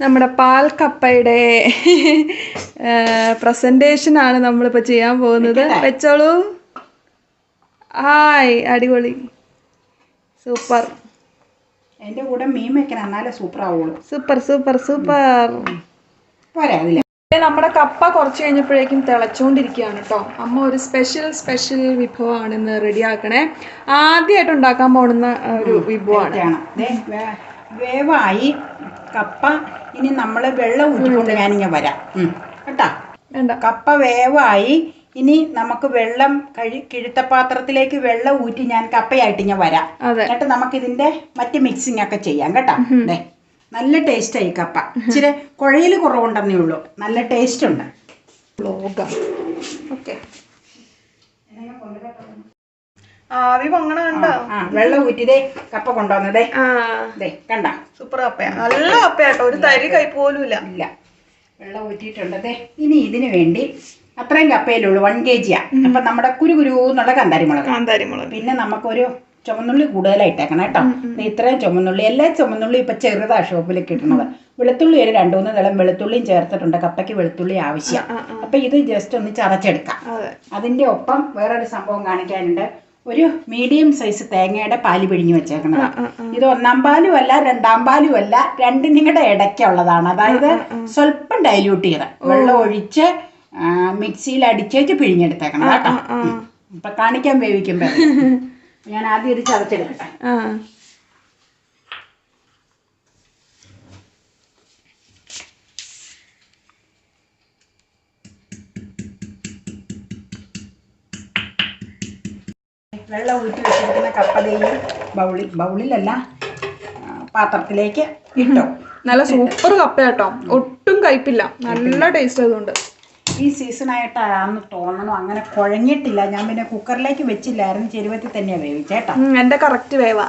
നമ്മുടെ പാൽ കപ്പയുടെ പ്രസന്റേഷനാണ് നമ്മളിപ്പോൾ ചെയ്യാൻ പോകുന്നത്. വെച്ചോളൂ. ഹായ്, അടിപൊളി, സൂപ്പർ. അതിൻ്റെ കൂടെ മീൻ വെക്കണം, എന്നാലേ സൂപ്പർ ആവുള്ളൂ. Super super super. നമ്മുടെ കപ്പ കുറച്ച് കഴിഞ്ഞപ്പോഴേക്കും തിളച്ചുകൊണ്ടിരിക്കുകയാണ് കേട്ടോ. അമ്മ ഒരു സ്പെഷ്യൽ വിഭവമാണ് ഇന്ന് റെഡിയാക്കണേ. ആദ്യമായിട്ട് ഉണ്ടാക്കാൻ പോകുന്ന ഒരു വിഭവമാണ്. വേവായി കപ്പ. ഇനി നമ്മൾ വെള്ളം ഊറ്റിക്കൊണ്ട് ഞാനിങ്ങനെ വരാം കേട്ടാ. കപ്പ വേവായി. ഇനി നമുക്ക് വെള്ളം കിഴുത്തപാത്രത്തിലേക്ക് വെള്ളം ഊറ്റി ഞാൻ കപ്പയായിട്ട് ഇങ്ങനെ വരാം. എന്നിട്ട് നമുക്കിതിന്റെ മറ്റ് മിക്സിംഗ് ഒക്കെ ചെയ്യാം കേട്ടോ. നല്ല ടേസ്റ്റായി കപ്പ. ഇച്ചിരി കുഴയിൽ കുറവുണ്ടെന്നേ ഉള്ളൂ, നല്ല ടേസ്റ്റ് ഉണ്ട്. ആവി പൊങ്ങണ കണ്ടോ? വെള്ളം ഊറ്റിതേ കപ്പ കൊണ്ടുവന്നതേ കണ്ട. സൂപ്പർ കപ്പയാ, നല്ല കപ്പയാട്ടോ. ഒരു തരി കൈ പോലും ഇല്ല. വെള്ളം ഊറ്റിയിട്ടുണ്ടതേ. ഇനി ഇതിന് വേണ്ടി അത്രയും കപ്പയിലുള്ളൂ, 1 kg. അപ്പൊ നമ്മുടെ കുരുകുരുന്നുള്ള കാന്താരിമുളക്. പിന്നെ നമുക്കൊരു ചുമന്നുള്ളി കൂടുതലായിട്ടേക്കണം കേട്ടോ. ഇത്രയും ചുമന്നുള്ളി, എല്ലാ ചുമന്നുള്ളി ഇപ്പൊ ചെറുതാ ഷോപ്പിൽ കിട്ടുന്നത്. വെളുത്തുള്ളി ഒരു 2-3 തളം വെളുത്തുള്ളിയും ചേർത്തിട്ടുണ്ട്. കപ്പയ്ക്ക് വെളുത്തുള്ളി ആവശ്യം. അപ്പൊ ഇത് ജസ്റ്റ് ഒന്ന് ചതച്ചെടുക്കാം. അതിന്റെ ഒപ്പം വേറൊരു സംഭവം കാണിക്കാനുണ്ട്. ഒരു മീഡിയം സൈസ് തേങ്ങയുടെ പാല് പിഴിഞ്ഞു വെച്ചേക്കണത്. ഇത് 1-ാം പാലും അല്ല 2-ാം പാലും അല്ല, രണ്ടിനും കൂടെ ഇടയ്ക്കുള്ളതാണ്. അതായത് സ്വല്പം ഡൈല്യൂട്ട് ചെയ്ത് വെള്ളം ഒഴിച്ച് മിക്സിയിൽ അടിച്ചേച്ച് പിഴിഞ്ഞെടുത്തേക്കണം കേട്ടോ. ഇപ്പൊ കാണിക്കാൻ വേവിക്കുമ്പോ ഞാൻ ആദ്യം ഇത് ചതച്ചെടുക്കട്ടെ. വെള്ളം ഊറ്റി വെച്ചിരിക്കുന്ന കപ്പതയും ബൗളിലല്ല പാത്രത്തിലേക്ക് ഇട്ടോ. നല്ല സൂപ്പർ കപ്പ കേട്ടോ, ഒട്ടും കയ്പില്ല, നല്ല ടേസ്റ്റ് ആയതുകൊണ്ട്. ഈ സീസണായിട്ടാന്ന് തോന്നണം. അങ്ങനെ കുഴഞ്ഞിട്ടില്ല. ഞാൻ പിന്നെ കുക്കറിലേക്ക് വെച്ചില്ലായിരുന്നു, ചെരുവത്തിൽ തന്നെയാണ് വേവിച്ചേട്ടാ. എൻ്റെ കറക്റ്റ് വേവാ.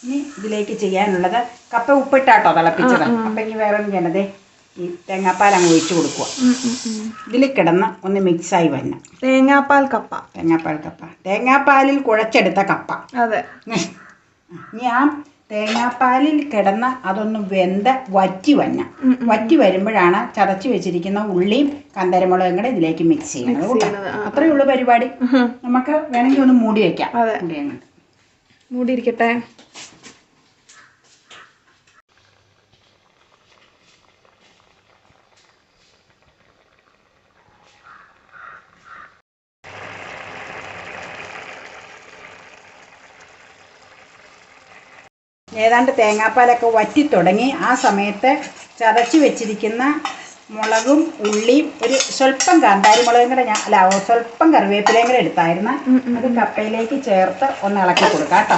ഇനി ഇതിലേക്ക് ചെയ്യാനുള്ളത് കപ്പ ഉപ്പിട്ടാട്ടോ തിളപ്പിച്ചത്. അപ്പം ഇനി വേറെ ഒന്നും ചെയ്യണതേ, ഈ തേങ്ങാപ്പാൽ അങ്ങ് ഒഴിച്ചു കൊടുക്കുക. ഇതിൽ കിടന്ന് ഒന്ന് മിക്സായി വരണം. തേങ്ങാപ്പാൽ കപ്പ. തേങ്ങാപ്പാലിൽ കുഴച്ചെടുത്ത കപ്പ. അതെ. ഞാൻ തേങ്ങാപ്പാലിൽ കിടന്ന് അതൊന്ന് വെന്ത് വറ്റി വരുമ്പോഴാണ് ചതച്ച് വെച്ചിരിക്കുന്ന ഉള്ളിയും കാന്താരിമുളകും കൂടെ ഇതിലേക്ക് മിക്സ് ചെയ്യുന്നത്. അത്രയേ ഉള്ളൂ പരിപാടി. നമുക്ക് വേണമെങ്കിൽ ഒന്ന് മൂടി വെക്കാം. മൂടിയിരിക്കട്ടെ. ഏതാണ്ട് തേങ്ങാപ്പാലൊക്കെ വറ്റി തുടങ്ങി. ആ സമയത്ത് ചതച്ച് വെച്ചിരിക്കുന്ന മുളകും ഉള്ളിയും ഒരു സ്വല്പം കാന്താരിമുളകും കൂടെ സ്വല്പം കറിവേപ്പിലയും കൂടെ എടുത്തായിരുന്നു. അത് കപ്പയിലേക്ക് ചേർത്ത് ഒന്ന് ഇളക്കി കൊടുക്കാം കേട്ടോ.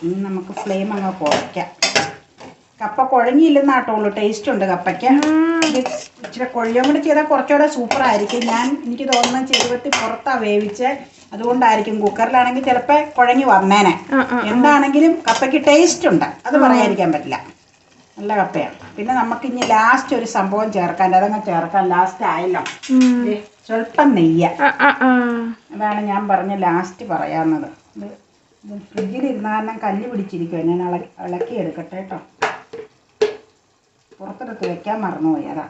ഇനി നമുക്ക് ഫ്ലെയിം അങ്ങ് കുറയ്ക്കാം. കപ്പ കുഴഞ്ഞില്ലെന്നാട്ടുള്ളൂ, ടേസ്റ്റ് ഉണ്ട് കപ്പയ്ക്ക്. ഇച്ചിരി കൊള്ളിയും കൂടി ചെയ്താൽ കുറച്ചുകൂടെ സൂപ്പറായിരിക്കും. എനിക്ക് തോന്നുന്ന ചെരുവത്തിൽ പുറത്താണ് വേവിച്ച്, അതുകൊണ്ടായിരിക്കും. കുക്കറിലാണെങ്കിൽ ചിലപ്പോൾ കുഴഞ്ഞു വന്നേനെ. എന്താണെങ്കിലും കപ്പയ്ക്ക് ടേസ്റ്റ് ഉണ്ട്, അത് പറയാതിരിക്കാൻ പറ്റില്ല. നല്ല കപ്പയാണ്. പിന്നെ നമുക്ക് ഇനി ലാസ്റ്റ് ഒരു സംഭവം ചേർക്കാൻ, അതങ്ങ് ചേർക്കാൻ ലാസ്റ്റ് ആയല്ലോ. സ്വല്പം നെയ്യ്. അതാണ് ഞാൻ പറഞ്ഞ ലാസ്റ്റ് പറയാവുന്നത്. ഇത് ഫ്രിഡ്ജിലിരുന്ന കാരണം കല്ല് പിടിച്ചിരിക്കുമോ. ഞാൻ ഇളക്കി എടുക്കട്ടെ കേട്ടോ. പുറത്തെടുത്ത് വെക്കാൻ മറന്നുപോയി. അതാ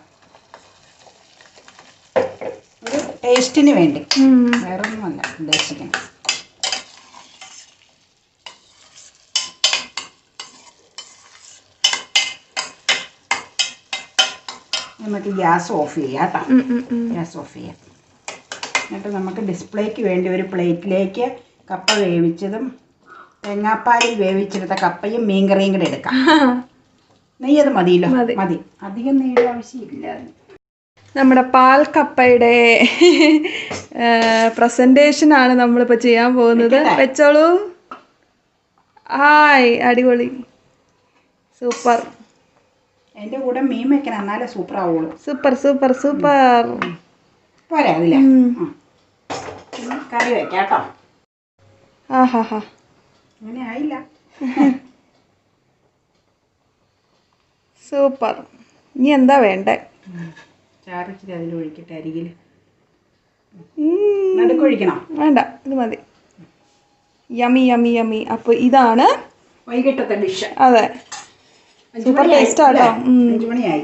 ഒരു ടേസ്റ്റിന് വേണ്ടി, വേറൊന്നുമല്ല ഉദ്ദേശിക്കണം. നമുക്ക് ഗ്യാസ് ഓഫ് ചെയ്യാം കേട്ടോ. ഗ്യാസ് ഓഫ് ചെയ്യാം. എന്നിട്ട് നമുക്ക് ഡിസ്പ്ലേക്ക് വേണ്ടി ഒരു പ്ലേറ്റിലേക്ക് കപ്പ വേവിച്ചതും തേങ്ങാപ്പാലിൽ വേവിച്ചെടുത്ത കപ്പയും മീൻകറിയും കൂടെ എടുക്കാം. നെയ്യ് അത് മതിയല്ലോ. മതി, അധികം നെയ്യുടെ ആവശ്യമില്ല. നമ്മുടെ പാൽ കപ്പയുടെ പ്രസന്റേഷനാണ് നമ്മളിപ്പോൾ ചെയ്യാൻ പോകുന്നത്. വെച്ചോളൂ. ഹായ്, അടിപൊളി, സൂപ്പർ. അതിൻ്റെ കൂടെ മീൻ വെക്കണം, എന്നാലേ സൂപ്പർ ആവുള്ളൂ. Super super super. പോരാ അതില്ല, കറി വെക്കാം കേട്ടോ. അങ്ങനെ ആയില്ല. സൂപ്പർ. ഇനി എന്താ വേണ്ടേ? ചാറിച്ചിട്ട് അതിൽ ഒഴിക്കട്ടെ. അരികിൽ നടുക്കൊഴിക്കണം. വേണ്ട, ഇത് മതി. Yummy yummy yummy. അപ്പോൾ ഇതാണ് വൈകിട്ടത്തെ ഡിഷ്. അതെ, സൂപ്പർ ടേസ്റ്റ് ആട്ടോ. 5 മണിയായി.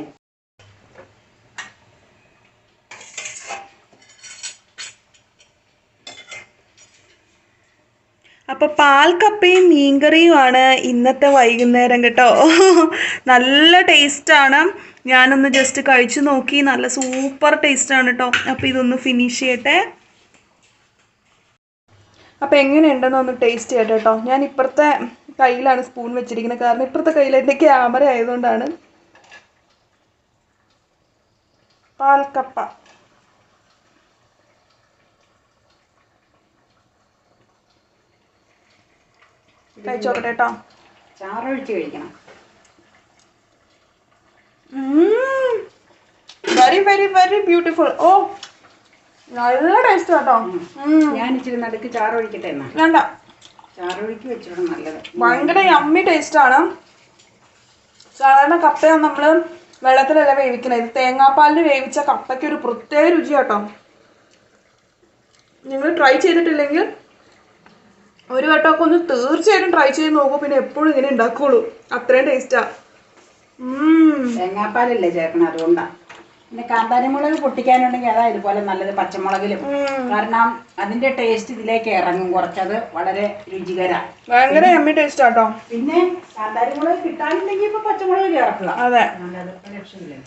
അപ്പോൾ പാൽ കപ്പയും മീൻകറിയുമാണ് ഇന്നത്തെ വൈകുന്നേരം കേട്ടോ. നല്ല ടേസ്റ്റാണ്. ഞാനൊന്ന് ജസ്റ്റ് കഴിച്ചു നോക്കി, നല്ല സൂപ്പർ ടേസ്റ്റാണ് കേട്ടോ. അപ്പോൾ ഇതൊന്ന് ഫിനിഷ് ചെയ്യട്ടെ. അപ്പോൾ എങ്ങനെയുണ്ടെന്ന് ഒന്ന് ടേസ്റ്റ് ചെയ്യട്ടെ കേട്ടോ. ഞാൻ ഇപ്പുറത്തെ കയ്യിലാണ് സ്പൂൺ വെച്ചിരിക്കുന്നത്, കാരണം ഇപ്പുറത്തെ കയ്യിൽ എൻ്റെ ക്യാമറ ആയതുകൊണ്ടാണ്. പാൽക്കപ്പ കഴിച്ചോക്കട്ടെ കേട്ടോ. ചാറൊഴിച്ച് കഴിക്കണം. Very very very beautiful. ഓ, നല്ല ടേസ്റ്റ് കേട്ടോ. ഞാൻ ഇച്ചിരി നടുക്ക് ചാറൊഴിക്കട്ടെ എന്നാ. വേണ്ട, ചാറൊഴിക്ക് വെച്ചിട്ട് നല്ലത്. ഭയങ്കര യമ്മി ടേസ്റ്റാണ്. സാധാരണ കപ്പ നമ്മൾ വെള്ളത്തിലല്ല വേവിക്കണത്. ഇത് തേങ്ങാപ്പാലിൽ വേവിച്ച കപ്പയ്ക്ക് ഒരു പ്രത്യേക രുചി കേട്ടോ. നിങ്ങൾ ട്രൈ ചെയ്തിട്ടില്ലെങ്കിൽ ഒരു വട്ടമൊക്കെ ഒന്ന് തീർച്ചയായിട്ടും ട്രൈ ചെയ്ത് നോക്കൂ. പിന്നെ എപ്പോഴും ഇങ്ങനെ ഉണ്ടാക്കുള്ളൂ, അത്രയും ടേസ്റ്റാ. തേങ്ങാപ്പാലല്ലേ ചേർക്കണം, അതുകൊണ്ടാ. പിന്നെ കാന്താരിമുളക് പൊട്ടിക്കാനുണ്ടെങ്കിൽ അതാ ഇതുപോലെ നല്ലത്, പച്ചമുളകിലും. കാരണം അതിന്റെ ടേസ്റ്റ് ഇതിലേക്ക് ഇറങ്ങും കുറച്ചത്, വളരെ രുചികരാ. ഭയങ്കര യമ്മി ടേസ്റ്റ് ആട്ടോ. പിന്നെ കാന്താരിമുളക് കിട്ടാനുണ്ടെങ്കിൽ ഇപ്പൊ പച്ചമുളക് ചേർക്കുക. അതെ, രക്ഷയില്ലേ.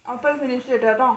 അപ്പോൾ ഫിനിഷ് ചെയ്തിട്ടോ.